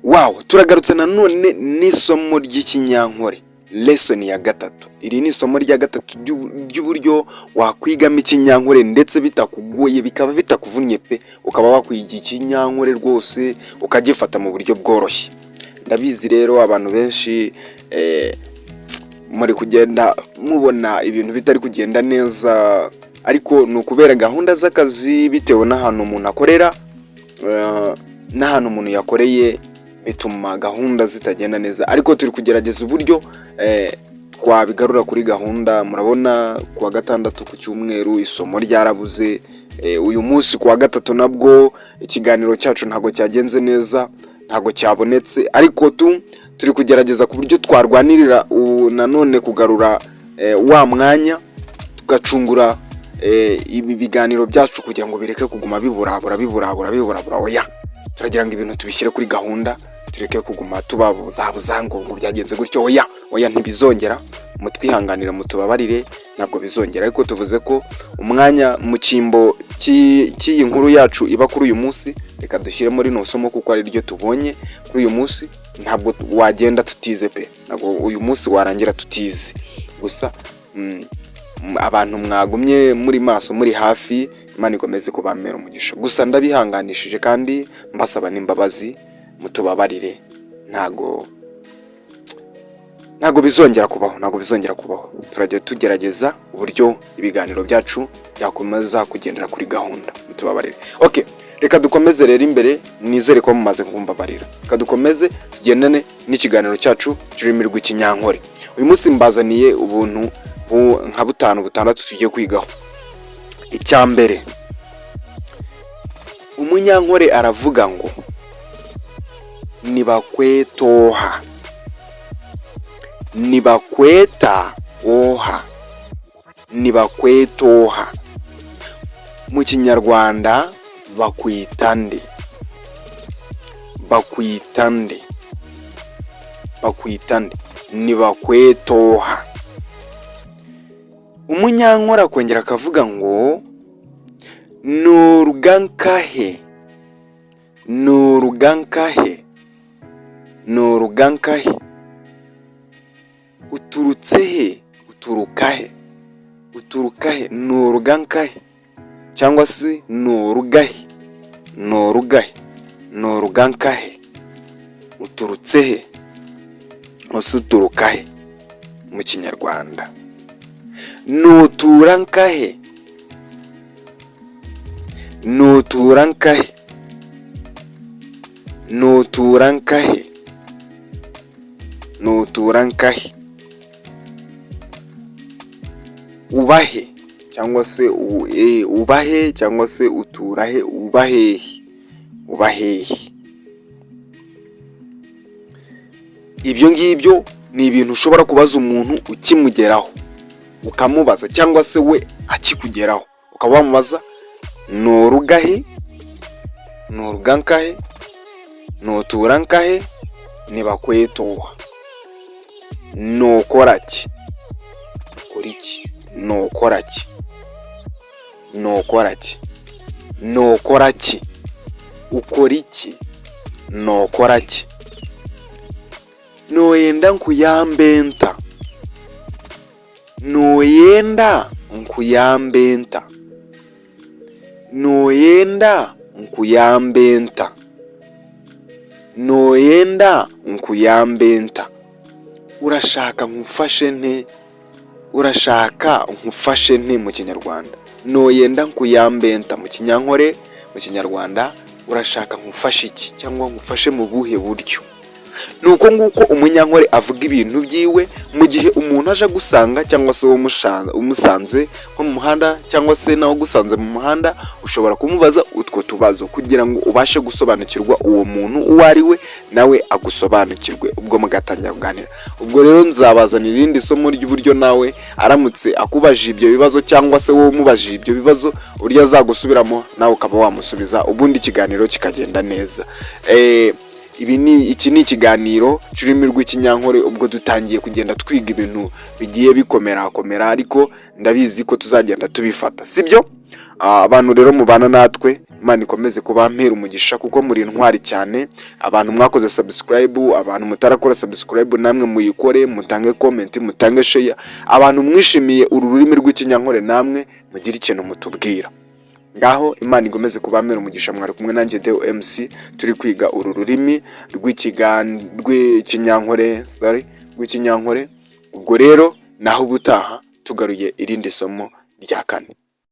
Wow, turagarutse nanone n'isomo ry'ikinyankore, lesson ya gatatu. Iri ni isomo rya gatatu ry'uburyo wakwigamo ikinyankore ndetse bitakugoye, bikaba bitakuvunnye pe, ukaba wakwiga ikinyankore rwose ukagifata mu buryo bworoshye. Ndabizi rero abantu benshi muri kugenda mubona ibintu bitari kugenda neza, ariko ni ukubera gahunda z'akazi bitewe n'ahantu umuntu akorera, n'ahantu umuntu yakoreye bituma gahunda zitagenda neza, ariko turi kugerageza uburyo twabigarura kuri gahunda. Murabona kuwa gatandatu ku cyumweru isomo ryarabuze, uyu munsi kuwa gatatu nabwo ikiganiro cyacu ntago cyagenze neza, ntago cyabonetse, ariko turi kugerageza ku buryo twarwanirira nanone kugarura wa mwanya, tugacungura ibi biganiro byacu kugira ngo bireke kuguma biburabura. Oya, turagira ngo ibintu tubishyire kuri gahunda, tureke kuguma tubabuza ngo byagenze gutyo. Oya ntibizongera, mutwihanganira mutubabarire, ntabwo bizongera. Ariko tuvuze ko umwanya mu cyimbo cy'iyi nkuru yacu iba kuri uyu munsi, reka dushyire muri no somo kuko ari ryo tubonye kuri uyu munsi. Ntabwo wagenda tutize pe, ntabwo uyu munsi warangira tutize. Gusa abantu mwagumye muri maso, muri hafi, Imana ikomeze kubamera umugisha. Gusa ndabihanganishije kandi mbasaba n'imbabazi, mutubabarire. Ntago bizongera kubaho. Turajya tugerageza uburyo ibiganiro byacu byakomeza kugendera kuri gahunda, mutubabarire. Okay, reka dukomeze rero imbere, nizere ko mumaze kumbabarira. Reka dukomeze tugendane n'ikiganiro cyacu cy'ururimi rw'ikinyankore. Uyu munsi mbazaniye ubuntu nka 5-6 tugiye kwigaho. Icya mbere, umunyankore aravuga ngo nibakwetoha, nibakwetoha. Mu kinyarwanda bakwitande, nibakwetoha. Umunyankore akongera akavuga ngo nurugankahe, uturutse he, uturukahe, nurugankahe, cyangwa se nurugahe, nurugankahe, uturutse he, uturukahe. Mu kinyarwanda nuturankahe, ubahe cyangwa se ubahe, cyangwa se uturahe, ubahehe. Ibyo ngibyo ni ibintu ushobora kubaza umuntu ukimugeraho, ukamubaza, cyangwa se we akikugeraho ukaba wamubaza nurugahe, nurugankahe, nuturankahe, nibakwetoha. Nukoraki, ukoriki, nukoraki, ukoriki, nukoraki. Noyenda nkuyambenta, noyenda nkuyambenta. Urashaka nkufashe nte, mu kinyarwanda. Noyenda nkuyambenta mu kinyankore, mu kinyarwanda urashaka nkufashe iki, cyangwa nkufashe mu buhe buryo. Nuko nguko umunyankore avuga ibintu byiwe mu gihe umuntu aje gusanga, cyangwa se umusanze nko mu muhanda, cyangwa se nawe gusanze mu muhanda, ushobora kumubaza utwo tubazo kugira ngo ubashe gusobanukirwa uwo muntu uwo ari we, nawe agusobanukirwe, ubwo mugatangira kuganira. Ubwo rero nzabazanira irindi somo ry'uburyo nawe aramutse akubajije ibyo bibazo, cyangwa se wowe umubajije ibyo bibazo, uburyo azagusubiramo nawe ukaba wamusubiza, ubundi ikiganiro kikagenda neza. Iki ni ikiganiro cy'ururimi rw'ikinyankore, ubwo dutangiye kugenda twiga ibintu bigiye bikomera, ariko ndabizi ko tuzagenda tubifata, sibyo? Abantu rero mubana natwe, Imana ikomeze kubampera umugisha kuko muri intwari cyane. Abantu mwakoze subscribe, abantu mutarakora subscribe namwe muyikore, mutange comment, mutange share. Abantu mwishimiye uru rurimi rw'ikinyankore namwe mugire ikintu mutubwira. Ngaho Imana igomeze kubampera umugisha. Mwari kumwe nanjye Deo MC, turi kwiga uru rurimi rw'ikinyankore. Ubwo rero naho ubutaha tugaruye irindi somo rya kane.